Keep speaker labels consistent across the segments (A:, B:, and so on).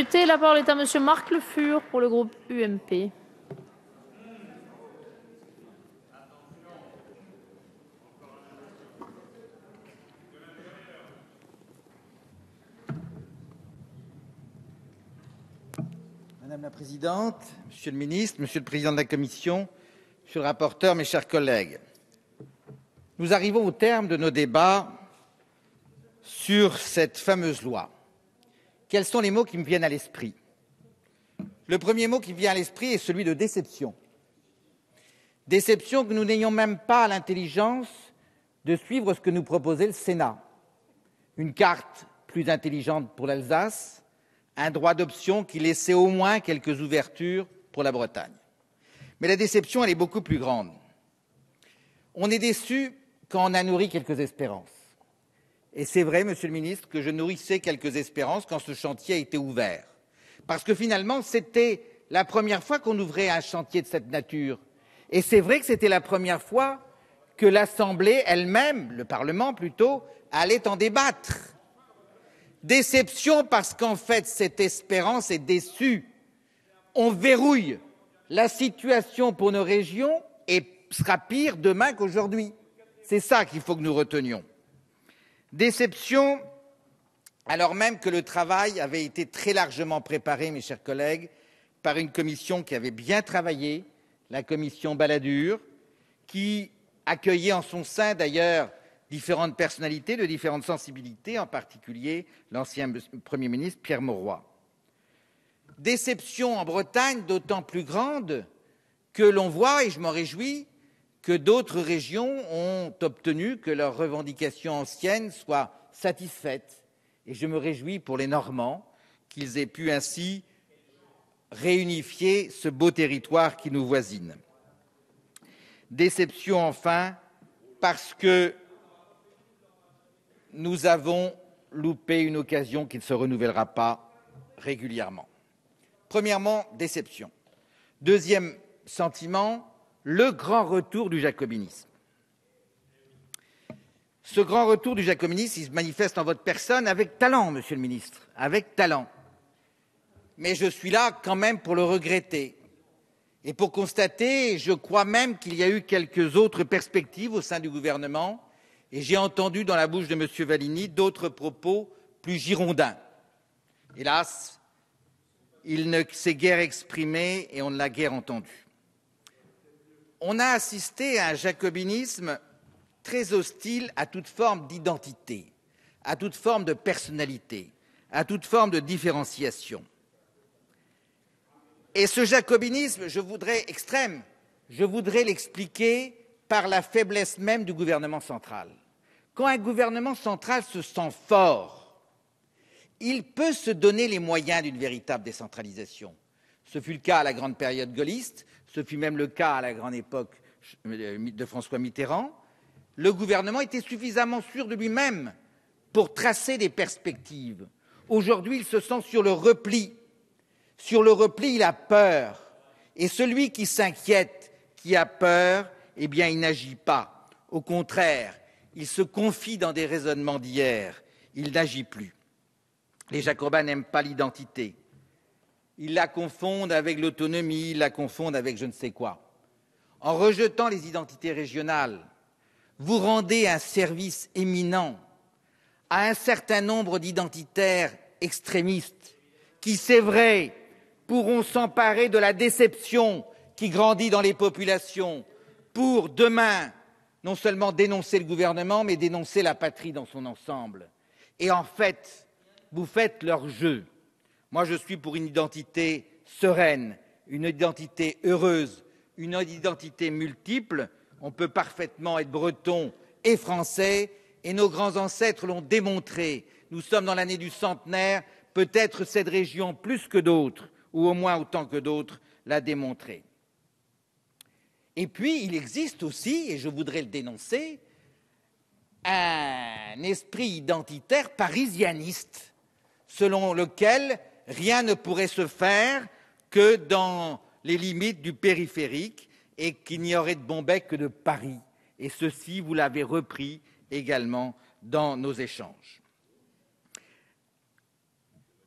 A: La parole est à monsieur Marc Le Fur pour le groupe UMP.
B: Madame la Présidente, Monsieur le Ministre, Monsieur le Président de la Commission, Monsieur le rapporteur, mes chers collègues, nous arrivons au terme de nos débats sur cette fameuse loi. Quels sont les mots qui me viennent à l'esprit? Le premier mot qui me vient à l'esprit est celui de déception. Déception que nous n'ayons même pas l'intelligence de suivre ce que nous proposait le Sénat. Une carte plus intelligente pour l'Alsace, un droit d'option qui laissait au moins quelques ouvertures pour la Bretagne. Mais la déception, elle est beaucoup plus grande. On est déçu quand on a nourri quelques espérances. Et c'est vrai, Monsieur le Ministre, que je nourrissais quelques espérances quand ce chantier a été ouvert. Parce que finalement, c'était la première fois qu'on ouvrait un chantier de cette nature. Et c'est vrai que c'était la première fois que l'Assemblée elle-même, le Parlement plutôt, allait en débattre. Déception parce qu'en fait, cette espérance est déçue. On verrouille la situation pour nos régions et sera pire demain qu'aujourd'hui. C'est ça qu'il faut que nous retenions. Déception, alors même que le travail avait été très largement préparé, mes chers collègues, par une commission qui avait bien travaillé, la commission Balladur, qui accueillait en son sein d'ailleurs différentes personnalités de différentes sensibilités, en particulier l'ancien Premier ministre Pierre Mauroy. Déception en Bretagne d'autant plus grande que l'on voit, et je m'en réjouis, que d'autres régions ont obtenu que leurs revendications anciennes soient satisfaites. Et je me réjouis pour les Normands qu'ils aient pu ainsi réunifier ce beau territoire qui nous voisine. Déception enfin parce que nous avons loupé une occasion qui ne se renouvellera pas régulièrement. Premièrement, déception. Deuxième sentiment, le grand retour du jacobinisme. Ce grand retour du jacobinisme, il se manifeste en votre personne avec talent, Monsieur le Ministre, avec talent. Mais je suis là quand même pour le regretter et pour constater, je crois même qu'il y a eu quelques autres perspectives au sein du gouvernement et j'ai entendu dans la bouche de M. Vallini d'autres propos plus girondins. Hélas, il ne s'est guère exprimé et on ne l'a guère entendu. On a assisté à un jacobinisme très hostile à toute forme d'identité, à toute forme de personnalité, à toute forme de différenciation. Et ce jacobinisme, extrême, je voudrais l'expliquer par la faiblesse même du gouvernement central. Quand un gouvernement central se sent fort, il peut se donner les moyens d'une véritable décentralisation. Ce fut le cas à la grande période gaulliste, ce fut même le cas à la grande époque de François Mitterrand. Le gouvernement était suffisamment sûr de lui-même pour tracer des perspectives. Aujourd'hui, il se sent sur le repli. Sur le repli, il a peur. Et celui qui s'inquiète, qui a peur, eh bien, il n'agit pas. Au contraire, il se confie dans des raisonnements d'hier. Il n'agit plus. Les Jacobins n'aiment pas l'identité. Ils la confondent avec l'autonomie, ils la confondent avec je ne sais quoi. En rejetant les identités régionales, vous rendez un service éminent à un certain nombre d'identitaires extrémistes qui, c'est vrai, pourront s'emparer de la déception qui grandit dans les populations pour demain non seulement dénoncer le gouvernement, mais dénoncer la patrie dans son ensemble. Et en fait, vous faites leur jeu. Moi, je suis pour une identité sereine, une identité heureuse, une identité multiple. On peut parfaitement être breton et français, et nos grands ancêtres l'ont démontré. Nous sommes dans l'année du centenaire, peut-être cette région plus que d'autres, ou au moins autant que d'autres, l'a démontré. Et puis, il existe aussi, et je voudrais le dénoncer, un esprit identitaire parisianiste, selon lequel rien ne pourrait se faire que dans les limites du périphérique et qu'il n'y aurait de bon bec que de Paris. Et ceci, vous l'avez repris également dans nos échanges.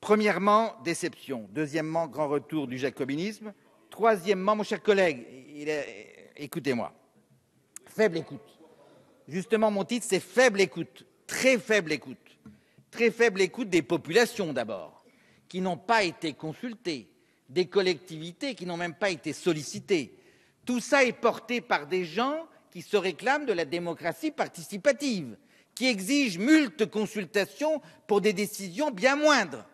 B: Premièrement, déception. Deuxièmement, grand retour du jacobinisme. Troisièmement, mon cher collègue, écoutez-moi, faible écoute. Justement, mon titre, c'est faible écoute, très faible écoute. Très faible écoute des populations d'abord, qui n'ont pas été consultées, des collectivités qui n'ont même pas été sollicitées. Tout ça est porté par des gens qui se réclament de la démocratie participative, qui exigent multiples consultations pour des décisions bien moindres.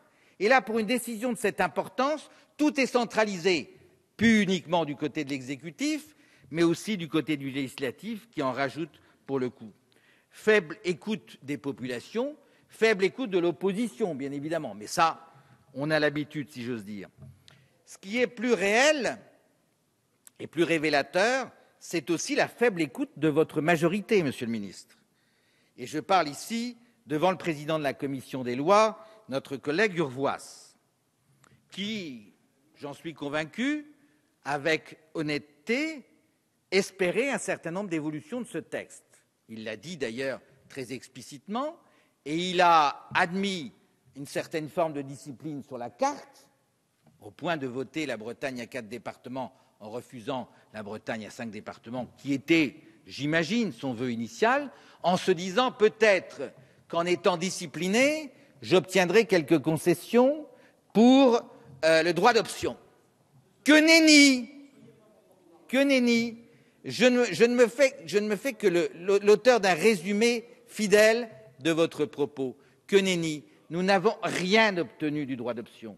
B: Et là, pour une décision de cette importance, tout est centralisé, plus uniquement du côté de l'exécutif, mais aussi du côté du législatif, qui en rajoute pour le coup. Faible écoute des populations, faible écoute de l'opposition, bien évidemment, mais ça, on a l'habitude, si j'ose dire. Ce qui est plus réel et plus révélateur, c'est aussi la faible écoute de votre majorité, Monsieur le ministre. Et je parle ici devant le président de la commission des lois, notre collègue Urvoas, qui, j'en suis convaincu, avec honnêteté, espérait un certain nombre d'évolutions de ce texte. Il l'a dit d'ailleurs très explicitement, et il a admis une certaine forme de discipline sur la carte, au point de voter la Bretagne à 4 départements en refusant la Bretagne à 5 départements, qui était, j'imagine, son vœu initial, en se disant peut-être qu'en étant discipliné, j'obtiendrai quelques concessions pour le droit d'option. Que nenni! Que nenni! Je ne me fais que l'auteur d'un résumé fidèle de votre propos. Que nenni! Nous n'avons rien obtenu du droit d'option.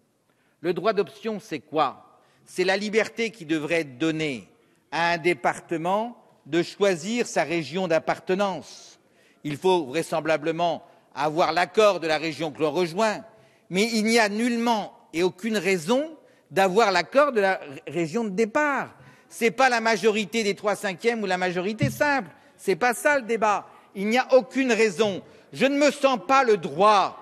B: Le droit d'option, c'est quoi? C'est la liberté qui devrait être donnée à un département de choisir sa région d'appartenance. Il faut vraisemblablement avoir l'accord de la région que l'on rejoint, mais il n'y a nullement et aucune raison d'avoir l'accord de la région de départ. Ce n'est pas la majorité des 3/5 ou la majorité simple. Ce n'est pas ça le débat. Il n'y a aucune raison. Je ne me sens pas le droit,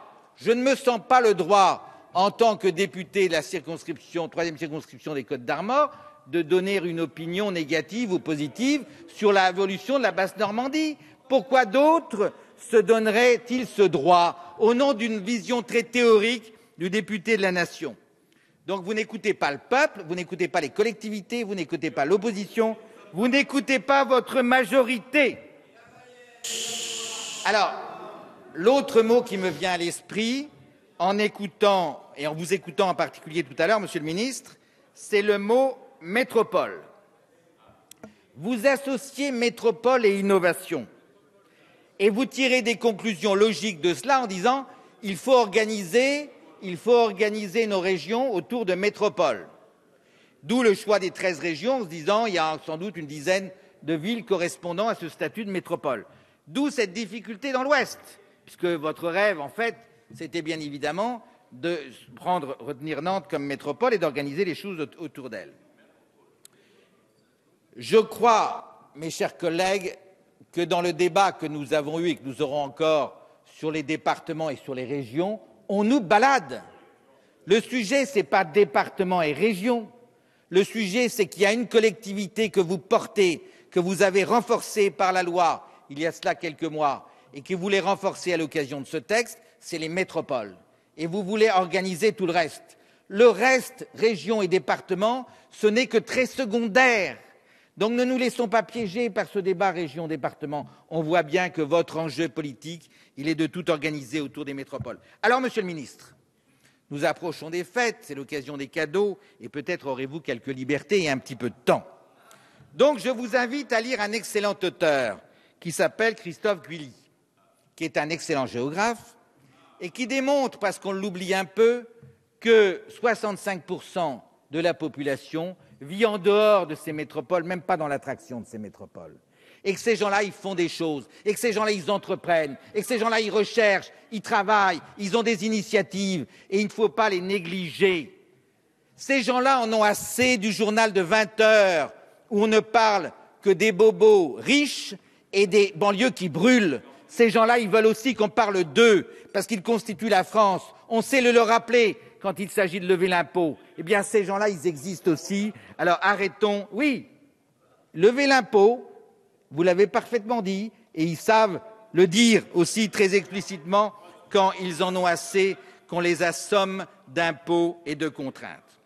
B: en tant que député de la circonscription, 3e circonscription des Côtes-d'Armor, de donner une opinion négative ou positive sur l'évolution de la Basse-Normandie. Pourquoi d'autres se donneraient-ils ce droit au nom d'une vision très théorique du député de la nation? Donc vous n'écoutez pas le peuple, vous n'écoutez pas les collectivités, vous n'écoutez pas l'opposition, vous n'écoutez pas votre majorité. Alors, l'autre mot qui me vient à l'esprit, en écoutant, et en vous écoutant en particulier tout à l'heure, Monsieur le Ministre, c'est le mot métropole. Vous associez métropole et innovation. Et vous tirez des conclusions logiques de cela en disant il faut organiser nos régions autour de métropoles. D'où le choix des 13 régions en se disant il y a sans doute une dizaine de villes correspondant à ce statut de métropole. D'où cette difficulté dans l'Ouest, puisque votre rêve, en fait, c'était bien évidemment de retenir Nantes comme métropole et d'organiser les choses autour d'elle. Je crois, mes chers collègues, que dans le débat que nous avons eu et que nous aurons encore sur les départements et sur les régions, on nous balade. Le sujet, ce n'est pas département et région. Le sujet, c'est qu'il y a une collectivité que vous portez, que vous avez renforcée par la loi il y a cela quelques mois et que vous voulez renforcer à l'occasion de ce texte, c'est les métropoles. Et vous voulez organiser tout le reste. Le reste, région et département, ce n'est que très secondaire. Donc ne nous laissons pas piéger par ce débat région-département. On voit bien que votre enjeu politique, il est de tout organiser autour des métropoles. Alors, Monsieur le Ministre, nous approchons des fêtes, c'est l'occasion des cadeaux, et peut-être aurez-vous quelques libertés et un petit peu de temps. Donc je vous invite à lire un excellent auteur qui s'appelle Christophe Guilly, qui est un excellent géographe, et qui démontre, parce qu'on l'oublie un peu, que 65% de la population vit en dehors de ces métropoles, même pas dans l'attraction de ces métropoles. Et que ces gens-là, ils font des choses, et que ces gens-là, ils entreprennent, et que ces gens-là, ils recherchent, ils travaillent, ils ont des initiatives, et il ne faut pas les négliger. Ces gens-là en ont assez du journal de 20 heures, où on ne parle que des bobos riches et des banlieues qui brûlent. Ces gens-là, ils veulent aussi qu'on parle d'eux, parce qu'ils constituent la France. On sait le leur rappeler quand il s'agit de lever l'impôt. Eh bien, ces gens-là, ils existent aussi. Alors, arrêtons. Oui, lever l'impôt, vous l'avez parfaitement dit, et ils savent le dire aussi très explicitement quand ils en ont assez qu'on les assomme d'impôts et de contraintes.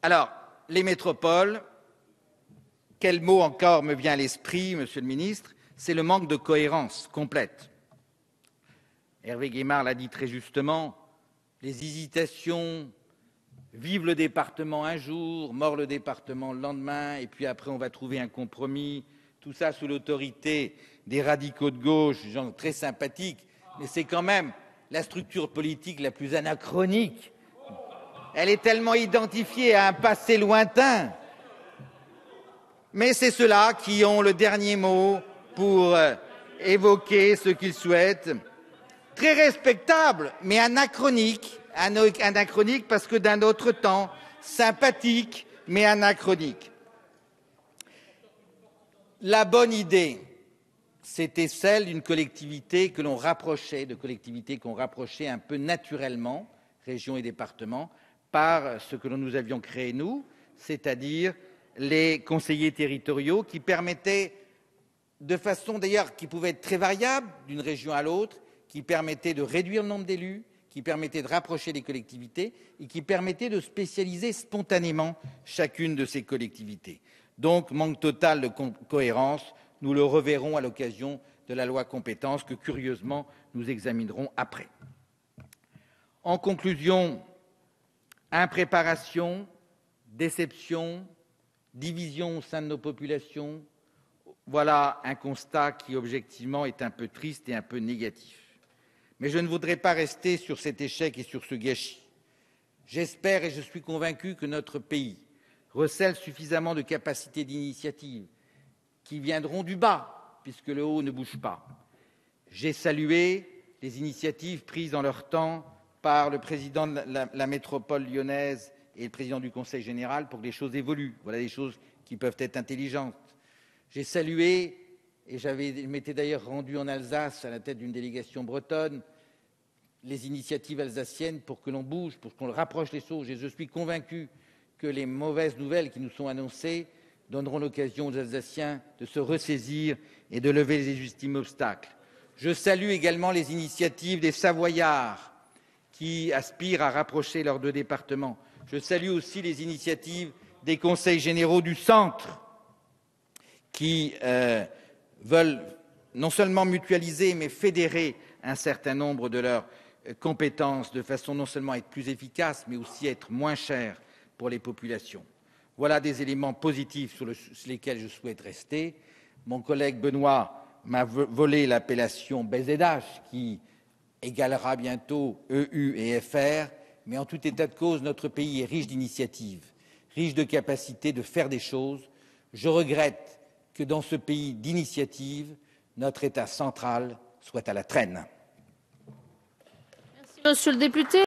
B: Alors, les métropoles, quel mot encore me vient à l'esprit, Monsieur le Ministre? C'est le manque de cohérence complète. Hervé Guémard l'a dit très justement, les hésitations, vive le département un jour, mort le département le lendemain, et puis après on va trouver un compromis, tout ça sous l'autorité des radicaux de gauche, gens très sympathiques, mais c'est quand même la structure politique la plus anachronique. Elle est tellement identifiée à un passé lointain. Mais c'est ceux-là qui ont le dernier mot pour évoquer ce qu'ils souhaitent. Très respectable, mais anachronique. Anachronique parce que d'un autre temps, sympathique, mais anachronique. La bonne idée, c'était celle d'une collectivité que l'on rapprochait, de collectivités qu'on rapprochait un peu naturellement, régions et départements, par ce que nous avions créé nous, c'est-à-dire les conseillers territoriaux qui permettaient, de façon d'ailleurs qui pouvait être très variable d'une région à l'autre, qui permettaient de réduire le nombre d'élus, qui permettaient de rapprocher les collectivités et qui permettaient de spécialiser spontanément chacune de ces collectivités. Donc, manque total de cohérence, nous le reverrons à l'occasion de la loi compétences que, curieusement, nous examinerons après. En conclusion, impréparation, déception, division au sein de nos populations, voilà un constat qui, objectivement, est un peu triste et un peu négatif. Mais je ne voudrais pas rester sur cet échec et sur ce gâchis. J'espère et je suis convaincu que notre pays recèle suffisamment de capacités d'initiative qui viendront du bas, puisque le haut ne bouge pas. J'ai salué les initiatives prises dans leur temps par le président de la métropole lyonnaise et le président du Conseil général pour que les choses évoluent. Voilà des choses qui peuvent être intelligentes. J'ai salué, et je m'étais d'ailleurs rendu en Alsace à la tête d'une délégation bretonne, les initiatives alsaciennes pour que l'on bouge, pour qu'on rapproche les choses. Et je suis convaincu que les mauvaises nouvelles qui nous sont annoncées donneront l'occasion aux Alsaciens de se ressaisir et de lever les légitimes obstacles. Je salue également les initiatives des Savoyards qui aspirent à rapprocher leurs deux départements. Je salue aussi les initiatives des conseils généraux du centre qui veulent non seulement mutualiser mais fédérer un certain nombre de leurs compétences de façon non seulement à être plus efficace mais aussi à être moins cher pour les populations. Voilà des éléments positifs sur lesquels je souhaite rester. Mon collègue Benoît m'a volé l'appellation BZH qui égalera bientôt EU et FR, mais en tout état de cause, notre pays est riche d'initiatives, riche de capacités de faire des choses. Je regrette que dans ce pays d'initiatives, notre État central soit à la traîne.
A: Merci, monsieur le député.